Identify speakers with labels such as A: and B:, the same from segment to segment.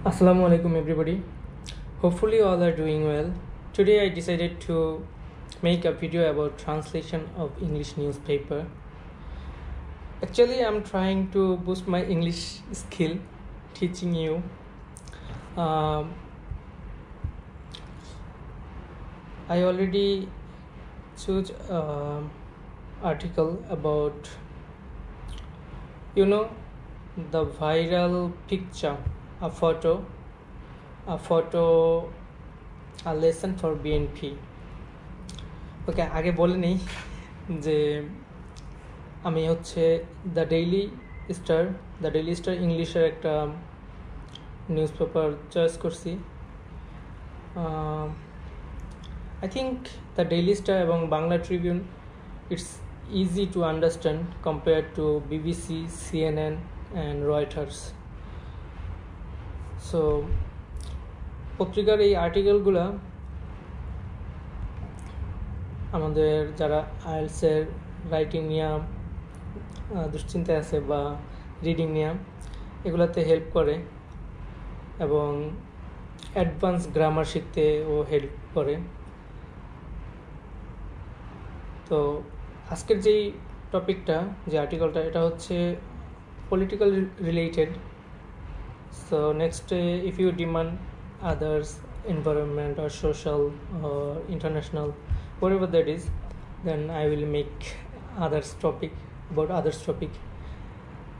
A: Assalamu alaikum everybody. Hopefully all are doing well. Today I decided to make a video about translation of English newspaper. Actually I'm trying to boost my English skill teaching you. I already choose article about the viral picture, a photo, a lesson for BNP. ওকে আগে বলে নেই যে আমি হচ্ছে the daily star ইংলিশের একটা news paper choice করছি। I think the Daily Star এবং Bangla Tribune it's easy to understand compared to BBC, CNN and Reuters. So পত্রিকার এই আর্টিকেলগুলো আমাদের যারা আইএলটিএসের রাইটিং নিয়ে দুশ্চিন্তায় আছে বা রিডিং নিয়ে এগুলাতে হেল্প করে এবং অ্যাডভান্স গ্রামার শিখতেও হেল্প করে। তো আজকের যেই টপিকটা, যে আর্টিকেলটা, এটা হচ্ছে political related. So next if you demand others environment or social or international, whatever that is, then I will make others topic about others topic.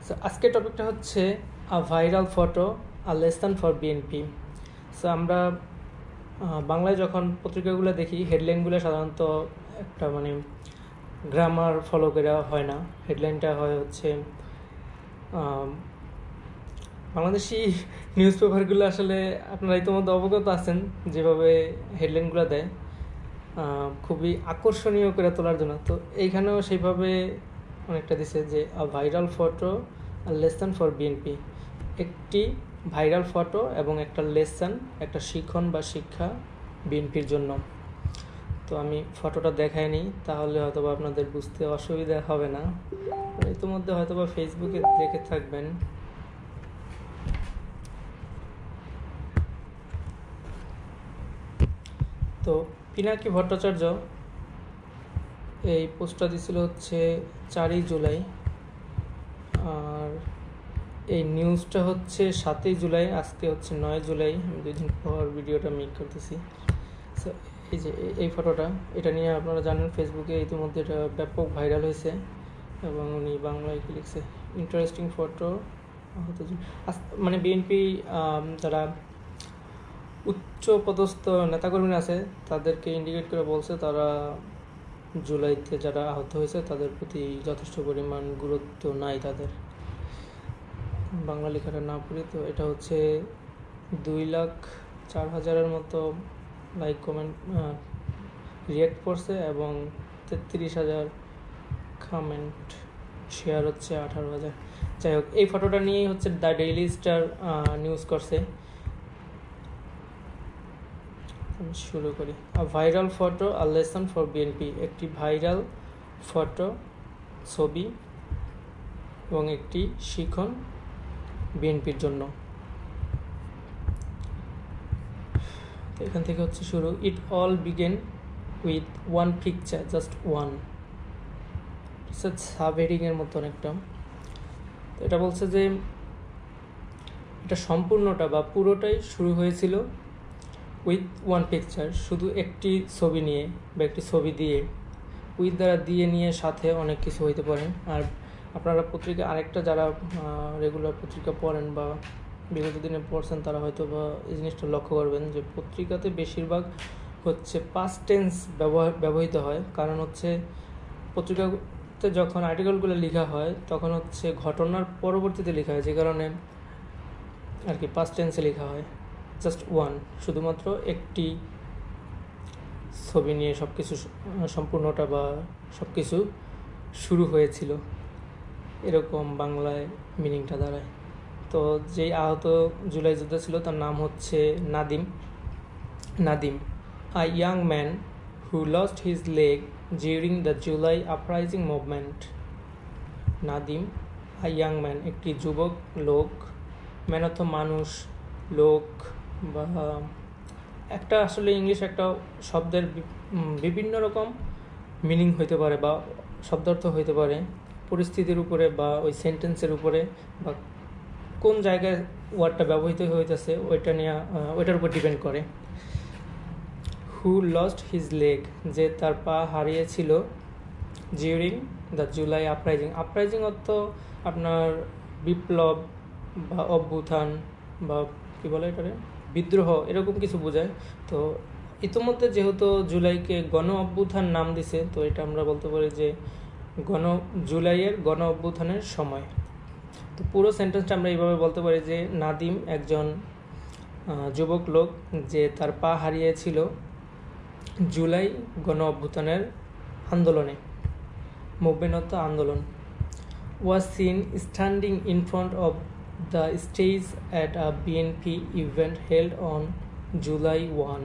A: So আজকের টপিকটা হচ্ছে a viral photo, a lesson for BNP. So আমরা বাংলায় যখন পত্রিকাগুলো দেখি হেডলাইনগুলো সাধারণত একটা গ্রামার ফলো করা হয় না। হেডলাইনটা হয় হচ্ছে বাংলাদেশি নিউজ পেপারগুলো আসলে আপনারা ইতিমধ্যে অবগত আছেন যেভাবে হেডলাইনগুলো দেয় খুবই আকর্ষণীয় করে তোলার জন্য। তো এইখানেও সেইভাবে অনেকটা দিছে যে ভাইরাল ফটো আর লেসন ফর বিএনপি, একটি ভাইরাল ফটো এবং একটা লেসন, একটা শিখন বা শিক্ষা বিএনপির জন্য। তো আমি ফটোটা দেখাইনি, তাহলে হয়তোবা আপনাদের বুঝতে অসুবিধা হবে না। ইতিমধ্যে হয়তোবা ফেসবুকে দেখে থাকবেন। তো পিনাকি ভট্টাচার্য এই পোস্টটা দিছিল হচ্ছে 4ই জুলাই, আর এই নিউজটা হচ্ছে 7ই জুলাই, আজকে হচ্ছে 9 জুলাই। আমি 2 দিন পর ভিডিওটা মেক করতেছি। সো এই যে এই ফটোটা, এটা নিয়ে আপনারা জানেন ফেসবুকে ইতিমধ্যে এটা ব্যাপক ভাইরাল হয়েছে এবং উনি বাংলায় কি লিখছে, ইন্টারেস্টিং ফটো। বিএনপি যারা উচ্চ পদস্থ নেতাকর্মী আছে তাদেরকে ইন্ডিকেট করে বলছে তারা জুলাইতে যারা আহত হয়েছে তাদের প্রতি যথেষ্ট পরিমাণ গুরুত্ব নাই তাদের। বাংলা লেখাটা না পড়ি, তো এটা হচ্ছে 2,04,000-এর মতো লাইক কমেন্ট রিয়াক্ট করছে এবং 33,000 কমেন্ট, শেয়ার হচ্ছে 18,000। যাই হোক, এই ফটোটা নিয়েই হচ্ছে দ্য ডেইলি স্টার নিউজ করছে। শুরু করি। Viral photo, a lesson for BNP, একটি ভাইরাল ফটো, ছবি এবং একটি শিখন বিএনপির জন্য। তো এখান থেকে হচ্ছে শুরু। It all began with one picture, just one. Sub হেডিংয়ের মতন একটা। তো এটা বলছে যে এটা সম্পূর্ণটা বা পুরোটাই শুরু হয়েছিল উইথ ওয়ান পিকচার, শুধু একটি ছবি নিয়ে বা একটি ছবি দিয়ে। উইথ দ্বারা দিয়ে নিয়ে সাথে অনেক কিছু হইতে পারে। আর আপনারা পত্রিকা আরেকটা যারা রেগুলার পত্রিকা পড়েন বা বিগত দিনে পড়ছেন তারা হয়তো বা এই জিনিসটা লক্ষ্য করবেন যে পত্রিকাতে বেশিরভাগ হচ্ছে পাস্ট টেন্স ব্যবহৃত হয়। কারণ হচ্ছে পত্রিকাতে যখন আর্টিকেলগুলো লেখা হয় তখন হচ্ছে ঘটনার পরবর্তীতে লেখা হয়, যে কারণে আর কি পাস্ট টেন্সে লেখা হয়। জাস্ট ওয়ান, শুধুমাত্র একটি ছবি নিয়ে সব কিছু, সম্পূর্ণটা বা সব কিছু শুরু হয়েছিল, এরকম বাংলায় মিনিংটা দাঁড়ায়। তো যেই আহত জুলাই যোদ্ধা ছিল তার নাম হচ্ছে Nadim, a young man who lost his leg during the July uprising movement. Nadim, a young man, একটি যুবক লোক, ম্যান অর্থ মানুষ, লোক বা একটা আসলে ইংলিশ একটা শব্দের বিভিন্ন রকম মিনিং হইতে পারে বা শব্দার্থ হইতে পারে পরিস্থিতির উপরে বা ওই সেন্টেন্সের উপরে বা কোন জায়গায় ওয়ার্ডটা ব্যবহৃত হইতেছে ওইটার উপর ডিপেন্ড করে। হু লস্ট হিজ লেগ, যে তার পা হারিয়েছিল during the July uprising. Uprising অর্থ আপনার বিপ্লব বা অভ্যুত্থান বা কী বলে এটারে বিদ্রোহ, এরকম কিছু বোঝায়। তো ইতোমধ্যে যেহেতু জুলাইকে গণ অভ্যুত্থান নাম দিছে, তো এটা আমরা বলতে পারি যে জুলাইয়ের গণ অভ্যুত্থানের সময়। তো পুরো সেন্টেন্সটা আমরা এইভাবে বলতে পারি যে নাদিম একজন যুবক লোক যে তার পা হারিয়েছিল জুলাই গণ অভ্যুত্থানের আন্দোলনে, মুভমেন্ট অর্থ আন্দোলন। was seen standing in front of the stage at a BNP event held on July 1.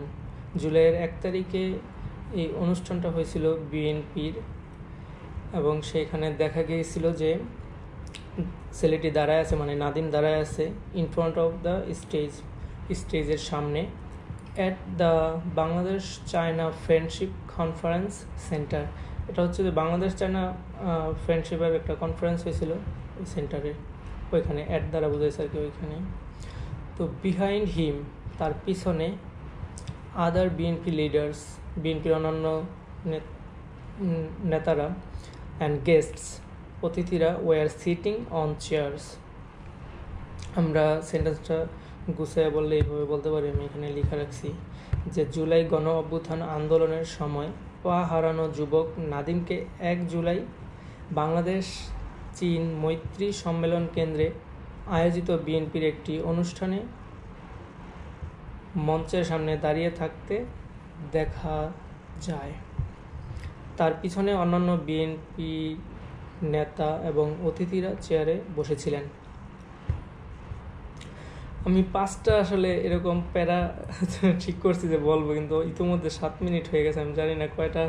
A: জুলাইয়ের 1 তারিখে এই অনুষ্ঠানটা হয়েছিল বিএনপির, এবং সেখানে দেখা গিয়েছিল যে ছেলেটি দাঁড়ায় আছে, মানে নাদিম দাঁড়ায় আছে ইন ফ্রন্ট অফ দ্য স্টেজের সামনে, at the Bangladesh China friendship conference centre. এটা হচ্ছে যে বাংলাদেশ চায়না ফ্রেন্ডশিপের একটা কনফারেন্স হয়েছিল ওই সেন্টারে, ওইখানে অ্যাট দ্বারা বোঝাইছে আর কি ওইখানে। তো বিহাইন্ড হিম, তার পিছনে, আদার বিএনপি লিডার্স, বিএনপির অন্যান্য নেতারা, অ্যান্ড গেস্টস, অতিথিরা, ওয়ার সিটিং অন চেয়ার্স। আমরা সেন্টেন্সটা গুছিয়ে বললে এইভাবে বলতে পারি, আমি এখানে লিখে রাখছি যে জুলাই গণ অভ্যুত্থান আন্দোলনের সময় পা হারানো যুবক নাদিমকে 1 জুলাই বাংলাদেশ চীন মৈত্রী সম্মেলন কেন্দ্রে আয়োজিত বিএনপির একটি অনুষ্ঠানে মঞ্চের সামনে দাঁড়িয়ে থাকতে দেখা যায়। তার পিছনে অন্যান্য বিএনপি নেতা এবং অতিথিরা চেয়ারে বসেছিলেন। আমি 5টা আসলে এরকম প্যারা ঠিক করছি যে বলবো, কিন্তু ইতিমধ্যে 7 মিনিট হয়ে গেছে। আমি জানি না কয়টা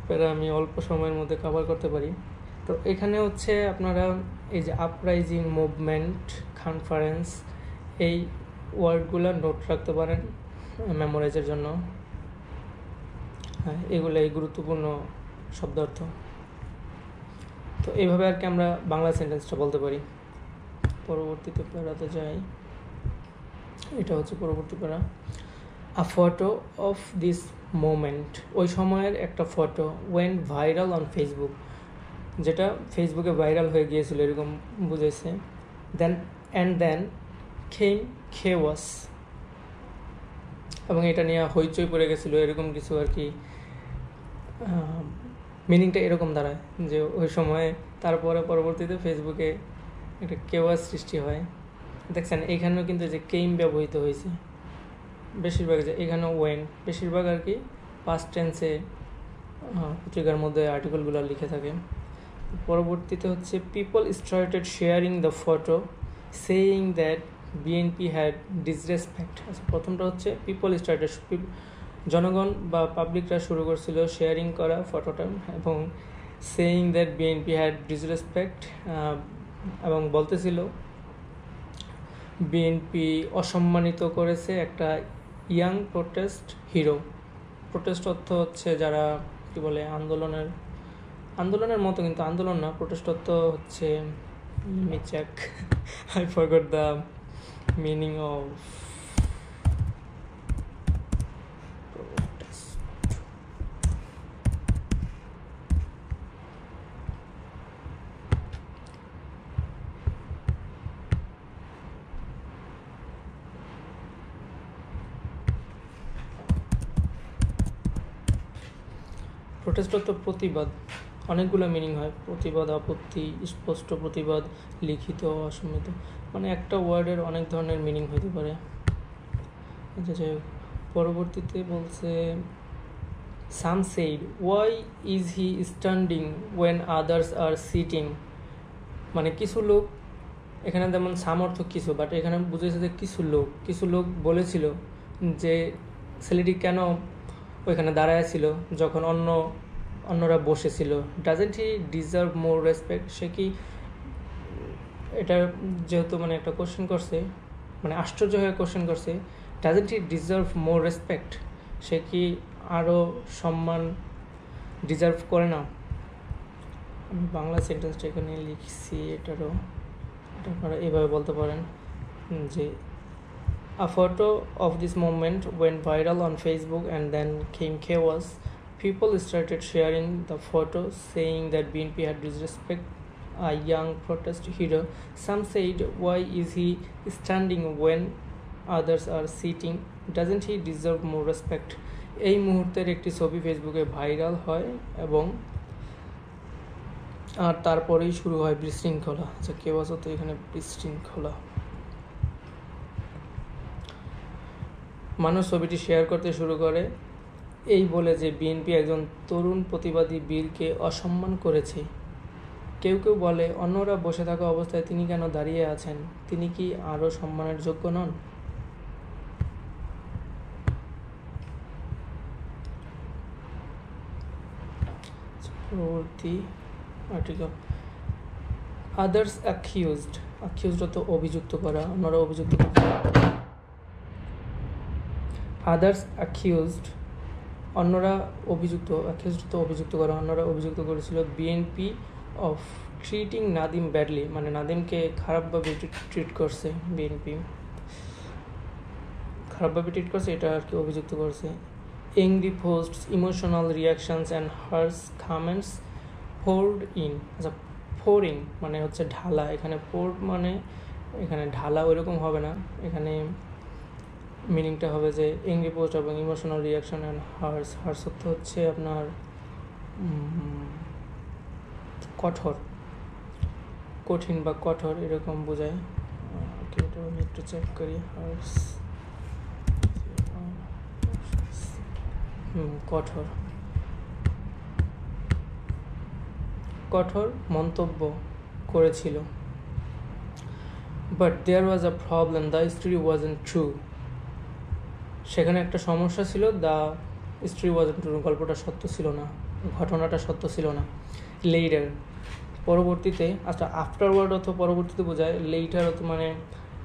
A: প্যারা আমি অল্প সময়ের মধ্যে কভার করতে পারি। তো এখানে হচ্ছে আপনারা এই যে আপরাইজিং, মুভমেন্ট, কনফারেন্স, এই ওয়ার্ডগুলো নোট রাখতে পারেন মেমোরাইজের জন্য। হ্যাঁ, এগুলাই গুরুত্বপূর্ণ শব্দার্থ। তো এইভাবে আর কি আমরা বাংলা সেন্টেন্সটা বলতে পারি। পরবর্তীতে প্যারাতে যাই, এটা হচ্ছে পরবর্তী প্যারা। আ ফটো অফ দিস মোমেন্ট, ওই সময়ের একটা photo, went viral on Facebook, যেটা ফেসবুকে ভাইরাল হয়ে গিয়েছিল এরকম বুঝেছে। দেন খেম খেওয়াস, এবং এটা নিয়ে হইচই পড়ে গেছিলো, এরকম কিছু আর কি। মিনিংটা এরকম দাঁড়ায় যে ওই সময়, তারপরে পরবর্তীতে ফেসবুকে একটা কেওয়াস সৃষ্টি হয়। দেখছেন এখানেও কিন্তু যে কেইম ব্যবহৃত হয়েছে বেশিরভাগ, যে এখানেও ওয়েন, বেশিরভাগ আর কি পাস্ট টেন্সে পত্রিকার মধ্যে আর্টিকেলগুলো লিখে থাকে। পরবর্তীতে হচ্ছে people started sharing the photo saying that BNP had disrespect. আচ্ছা, প্রথমটা হচ্ছে পিপল স্টার্টেড, জনগণ বা পাবলিকরা শুরু করছিল শেয়ারিং করা ফটোটা, এবং saying that BNP had disrespect, এবং বলতেছিল বিএনপি অসম্মানিত করেছে একটা ইয়াং প্রোটেস্ট হিরো। প্রোটেস্ট অর্থ হচ্ছে যারা কি বলে আন্দোলনের মতো, কিন্তু আন্দোলন না, প্রোটেস্ট অর্থ হচ্ছে check I forgot the meaning of protest অর্থ প্রতিবাদ, অনেকগুলো মিনিং হয়, প্রতিবাদ, আপত্তি, স্পষ্ট প্রতিবাদ, লিখিত, অসম্মিত, মানে একটা ওয়ার্ডের অনেক ধরনের মিনিং হতে পারে। আচ্ছা, পরবর্তীতে বলছে some said why is he standing when others are sitting, মানে কিছু লোক, এখানে যেমন সাম অর্থ কিছু, বাট এখানে বুঝেছে যে কিছু লোক বলেছিল যে ছেলেটি কেন ওইখানে দাঁড়ায় ছিল যখন অন্যরা বসেছিল। Doesn't he deserve more respect, সে কি, এটা যেহেতু মানে একটা কোশ্চেন করছে মানে আশ্চর্য হয়ে কোশ্চেন করছে, doesn't he deserve more respect, সে কি আরও সম্মান ডিজার্ভ করে না? আমি বাংলা সেন্টেন্সটা এখানে লিখছি, এটা আপনারা এভাবে বলতে পারেন যে a photo of this moment went viral on Facebook and then came chaos. People started sharing the photo saying that BNP had disrespect a young protest hero. Some said, why is he standing when others are sitting? Doesn't he deserve more respect? এই মুহূর্তের একটি ছবি ফেসবুকে viral হয় এবং আর তারপরেই শুরু হয় বিশৃঙ্খলা। আচ্ছা, কেউ আছে তো এখানে বিশৃঙ্খলা। মানুষ ছবিটি শেয়ার করতে শুরু করে এই বলে যে বিএনপি একজন তরুণ প্রতিবাদী বীরকে অসম্মান করেছে। কেউ কেউ বলে, অন্যরা বসে থাকা অবস্থায় তিনি কেন দাঁড়িয়ে আছেন? তিনি কি আরও সম্মানের যোগ্য নন? পরবর্তী আর্টিকেল, আদার্স অ্যাকিউজড। অ্যাকিউজড তো অভিযুক্ত করা, অন্যরা অভিযুক্ত করা। আদার্স অ্যাকিউজড, অন্যরা অভিযুক্ত, অ্যাকিউজড তো অভিযুক্ত করা, অন্যরা অভিযুক্ত করেছিল BNP of treating Nadim badly, মানে নাদিমকে খারাপভাবে ট্রিট করছে, বিএনপি খারাপভাবে ট্রিট করছে, এটা আর কি অভিযুক্ত করছে। Angry posts, emotional reactions and harsh comments poured in. আচ্ছা, পোরিং মানে হচ্ছে ঢালা, এখানে পোর্ড মানে এখানে ঢালা ওইরকম হবে না, এখানে মিনিংটা হবে যে এংরি পোস্ট এবং emotional reaction and harsh. Harsh হচ্ছে আপনার কঠোর, কঠিন বা কঠোর এরকম বোঝায়। এটা আমি একটু চেক করি। হার্স কঠোর, কঠোর মন্তব্য করেছিল। But there was a problem, the story wasn't true. সেখানে একটা সমস্যা ছিল, দ্য স্টোরি ওয়াজন্ট ট্রু, গল্পটা সত্য ছিল না, ঘটনাটা সত্য ছিল না। লেইটার পরবর্তীতে, আচ্ছা আফটারওয়ার্ড অথবা পরবর্তীতে বোঝায়, লেইটার অত মানে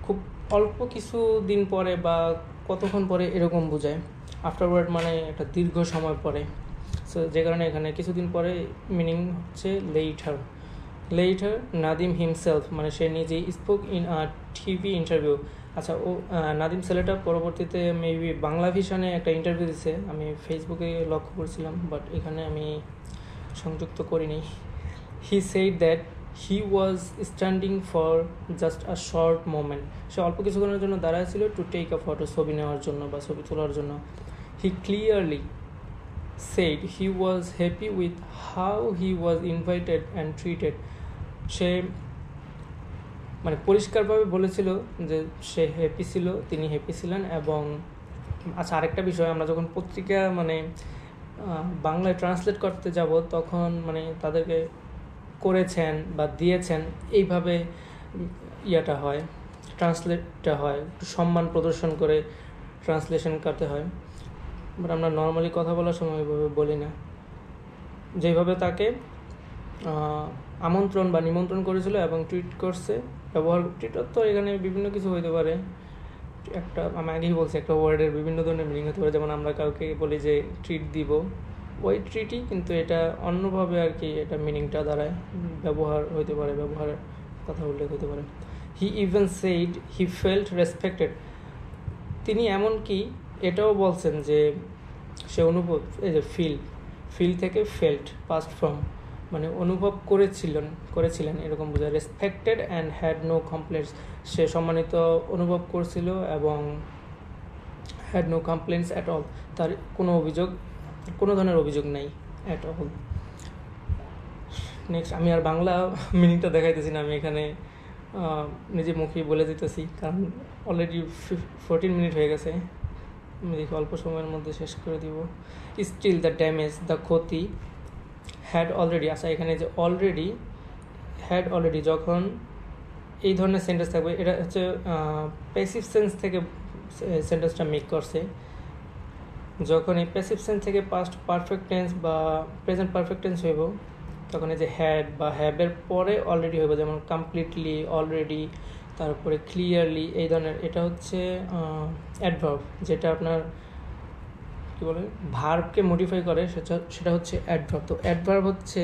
A: খুব অল্প কিছু দিন পরে বা কতক্ষণ পরে এরকম বোঝায়। আফটারওয়ার্ড মানে একটা দীর্ঘ সময় পরে, সো যে কারণে এখানে কিছুদিন পরে মিনিং হচ্ছে লেইটার। লেইটার নাদিম হিমসেলফ মানে সে নিজেই spoke in a TV interview. আচ্ছা, ও নাদিম ছেলেটা পরবর্তীতে মেবি বাংলা ভিশনে একটা ইন্টারভিউ দিছে, আমি ফেসবুকে লক্ষ্য করছিলাম, বাট এখানে আমি সংযুক্ত করিনি। He said that he was standing for just a short moment, সে অল্প কিছুক্ষণের জন্য দাঁড়ায় ছিল টু টেক আ ফটো, ছবি নেওয়ার জন্য বা ছবি তোলার জন্য। হি clearly said he was happy with how he was invited and treated. সে মানে পরিষ্কারভাবে বলেছিল যে সে হ্যাপি ছিল, তিনি হ্যাপি ছিলেন। এবং আচ্ছা, আরেকটা বিষয়, আমরা যখন পত্রিকা মানে বাংলায় ট্রান্সলেট করতে যাব তখন মানে তাদেরকে করেছেন বা দিয়েছেন এইভাবে ইয়াটা হয়, ট্রান্সলেটটা হয়, সম্মান প্রদর্শন করে ট্রান্সলেশন করতে হয়। বাট আমরা নর্মালি কথা বলার সময় ওইভাবে বলি না। যেভাবে তাকে আমন্ত্রণ বা নিমন্ত্রণ করেছিল এবং টুইট করছে, ব্যবহার টুইটার তো এখানে বিভিন্ন কিছু হইতে পারে, একটা আমি আগেই বলছি একটা ওয়ার্ডের বিভিন্ন ধরনের মিনিং হতে পারে। যেমন আমরা কাউকে বলি যে ট্রিট দিব, ওই ট্রিটই, কিন্তু এটা অন্যভাবে আর কি এটা মিনিংটা দাঁড়ায়, ব্যবহার হইতে পারে, ব্যবহারের কথা উল্লেখ হতে পারে। হি even said he felt respected, তিনি এমনকি এটাও বলছেন যে সে অনুভব, এই যে ফিল থেকে ফেল্ট, পাস্ট ফর্ম মানে অনুভব করেছিলেন এরকম বোঝায়। Respected and had no complaints, সে সম্মানিত অনুভব করছিল এবং had no complaints at all, তার কোনো ধরনের অভিযোগ নেই অ্যাট অল। নেক্সট, আমি আর বাংলা মিনিংটা দেখাইতেছি না, আমি এখানে নিজে মুখেই বলে দিতেছি, কারণ অলরেডি 14 মিনিট হয়ে গেছে, আমি দেখি অল্প সময়ের মধ্যে শেষ করে দিব। স্টিল দ্য ড্যামেজ, দ্য ক্ষতি, হ্যাড অলরেডি। আচ্ছা, এখানে যে হ্যাড অলরেডি যখন এই ধরনের সেন্টেন্স থাকবে, এটা হচ্ছে প্যাসিভ সেন্স থেকে সেন্টেন্সটা মেক করছে। যখন এই প্যাসিভ সেন্স থেকে পাস্ট পারফেক্ট টেন্স বা প্রেজেন্ট পারফেক্ট টেন্স হইব, তখন এই যে হ্যাড বা হ্যাবের পরে অলরেডি হইব, যেমন কমপ্লিটলি, অলরেডি, তারপরে ক্লিয়ারলি, এই ধরনের। এটা হচ্ছে অ্যাডভার্ব, যেটা আপনার কী বলে ভার্বকে মডিফাই করে, সেটা হচ্ছে অ্যাডভার্ব। তো অ্যাডভার্ব হচ্ছে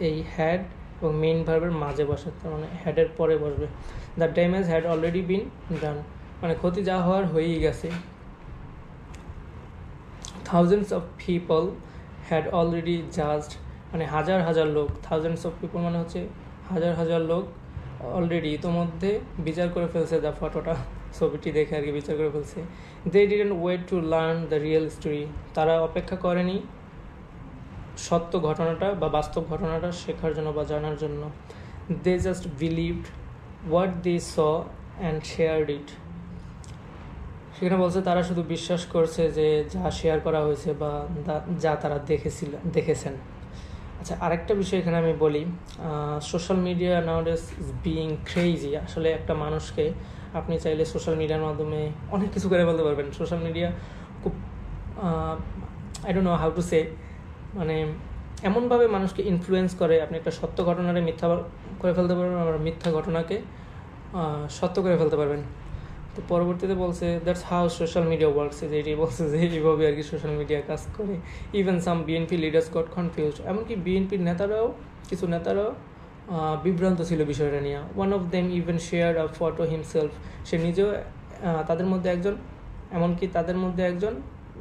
A: এই হ্যাড এবং মেইন ভার্বের মাঝে বসে, তার মানে হ্যাডের পরে বসবে। The damage had already been done, মানে ক্ষতি যা হওয়ার হয়েই গেছে। Thousands of people had already judged, মানে হাজার হাজার লোক। থাউজেন্ডস অফ পিপল মানে হচ্ছে হাজার হাজার লোক অলরেডি ইতোমধ্যে বিচার করে ফেলছে, দ্য ফটোটা, ছবিটি দেখে আর কি বিচার করে ফেলছে। They didn't wait to learn the real story, তারা অপেক্ষা করেনি সত্য ঘটনাটা বা বাস্তব ঘটনাটা শেখার জন্য বা জানার জন্য। They just believed what they saw and shared it, সেখানে বলছে তারা শুধু বিশ্বাস করছে যে যা শেয়ার করা হয়েছে বা যা তারা দেখেছেন। আচ্ছা, আরেকটা বিষয় এখানে আমি বলি, social media নাউডেজ is being crazy. আসলে একটা মানুষকে আপনি চাইলে সোশ্যাল মিডিয়ার মাধ্যমে অনেক কিছু করে ফেলতে পারবেন। সোশ্যাল মিডিয়া খুব I don't know how to say, মানে এমনভাবে মানুষকে ইনফ্লুয়েন্স করে, আপনি একটা সত্য ঘটনারে মিথ্যা করে ফেলতে পারবেন, আবার মিথ্যা ঘটনাকে সত্য করে ফেলতে পারবেন। তো পরবর্তীতে বলছে that's how social media works, যে এটি বলছে যে এইভাবে আর কি সোশ্যাল মিডিয়া কাজ করে। Even some BNP leaders got confused, এমনকি বিএনপির কিছু নেতারাও বিভ্রান্ত ছিল বিষয়টা নিয়ে। One of them even share a photo himself, সে নিজেও তাদের মধ্যে একজন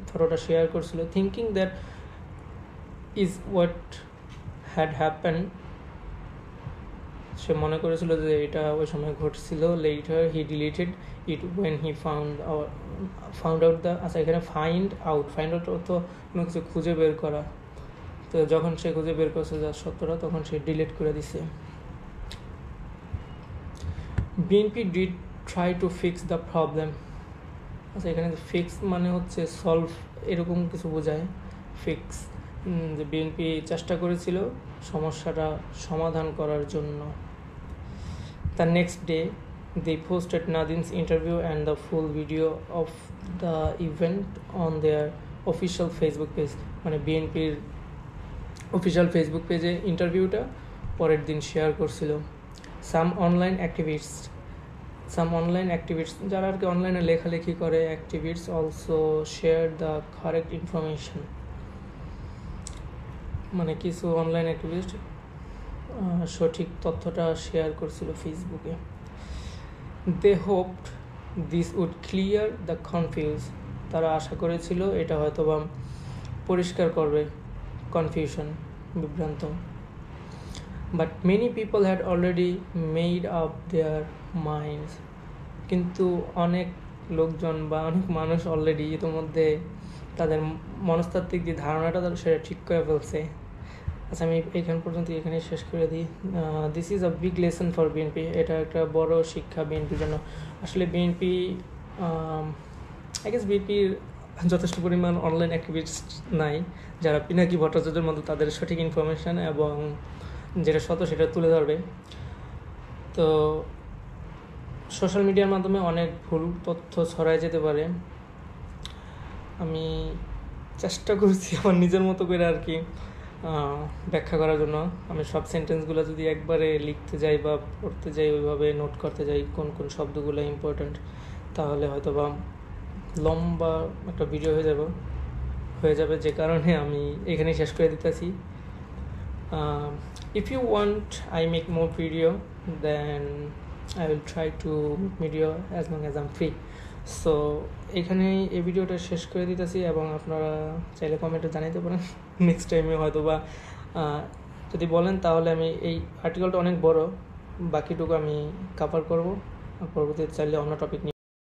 A: ফটোটা শেয়ার করছিল। Thinking that is what had happen, সে মনে করেছিল যে এটা ওই সময় ঘটছিল। Later he deleted it when he found out the, আচ্ছা এখানে ফাইন্ড আউট তো কোনো কিছু খুঁজে বের করা, তো যখন সে খুঁজে বের করছে যা সত্যটা, তখন সে ডিলিট করে দিছে। BNP did try to fix the problem, আচ্ছা এখানে ফিক্স মানে হচ্ছে সলভ, এরকম কিছু বোঝায় ফিক্স, যে বিএনপি চেষ্টা করেছিল সমস্যাটা সমাধান করার জন্য। The next day, they posted Nadin's interview and the full video of the event on their official Facebook page, মানে বিএনপির অফিসিয়াল ফেসবুক পেজে ইন্টারভিউটা পরের দিন শেয়ার করছিল। সাম অনলাইন অ্যাক্টিভিস্ট, যারা আর কি অনলাইনে লেখালেখি করে, activist also share the correct information, মানে কিছু অনলাইন অ্যাক্টিভিস্ট সঠিক তথ্যটা শেয়ার করছিল ফেসবুকে। They hoped this would clear the confuse, তারা আশা করেছিল এটা হয়তো বা পরিষ্কার করবে কনফিউশন, বিভ্রান্ত। But many people had already made up their minds, কিন্তু অনেক লোকজন বা অনেক মানুষ অলরেডি ইতিমধ্যে তাদের মনস্তাত্ত্বিক যে ধারণাটা সেটা ঠিক করে ফেলছে। আচ্ছা, আমি এইখান পর্যন্ত এখানেই শেষ করে দিই। This is a big lesson for BNP, এটা একটা বড় শিক্ষা বিএনপির জন্য। আসলে বিএনপির যথেষ্ট পরিমাণ অনলাইন অ্যাক্টিভিস্ট নাই, যারা পিনাকি ভট্টাচার্যের মতো তাদের সঠিক ইনফরমেশান এবং যেটা সত্য সেটা তুলে ধরবে। তো সোশ্যাল মিডিয়ার মাধ্যমে অনেক ভুল তথ্য ছড়ায় যেতে পারে। আমি চেষ্টা করছি আমার নিজের মতো করে আর কি ব্যাখ্যা করার জন্য। আমি সব সেন্টেন্সগুলো যদি একবারে লিখতে যাই বা পড়তে যাই, ওইভাবে নোট করতে যাই কোন কোন শব্দগুলো ইম্পর্ট্যান্ট, তাহলে হয়তো বা লম্বা একটা ভিডিও হয়ে যাবে, যে কারণে আমি এখানেই শেষ করে দিতেছি। If you want I make more video, then I will try to video as long as I am free. So এখানেই এই ভিডিওটা শেষ করে দিতেছি, এবং আপনারা চাইলে কমেন্টে জানাইতে পারেন নেক্সট টাইমে হয়তো বা যদি বলেন, তাহলে আমি এই আর্টিকেলটা অনেক বড়, বাকিটুকু আমি কভার করবো। পরবর্তীতে চাইলে অন্য টপিক নিয়ে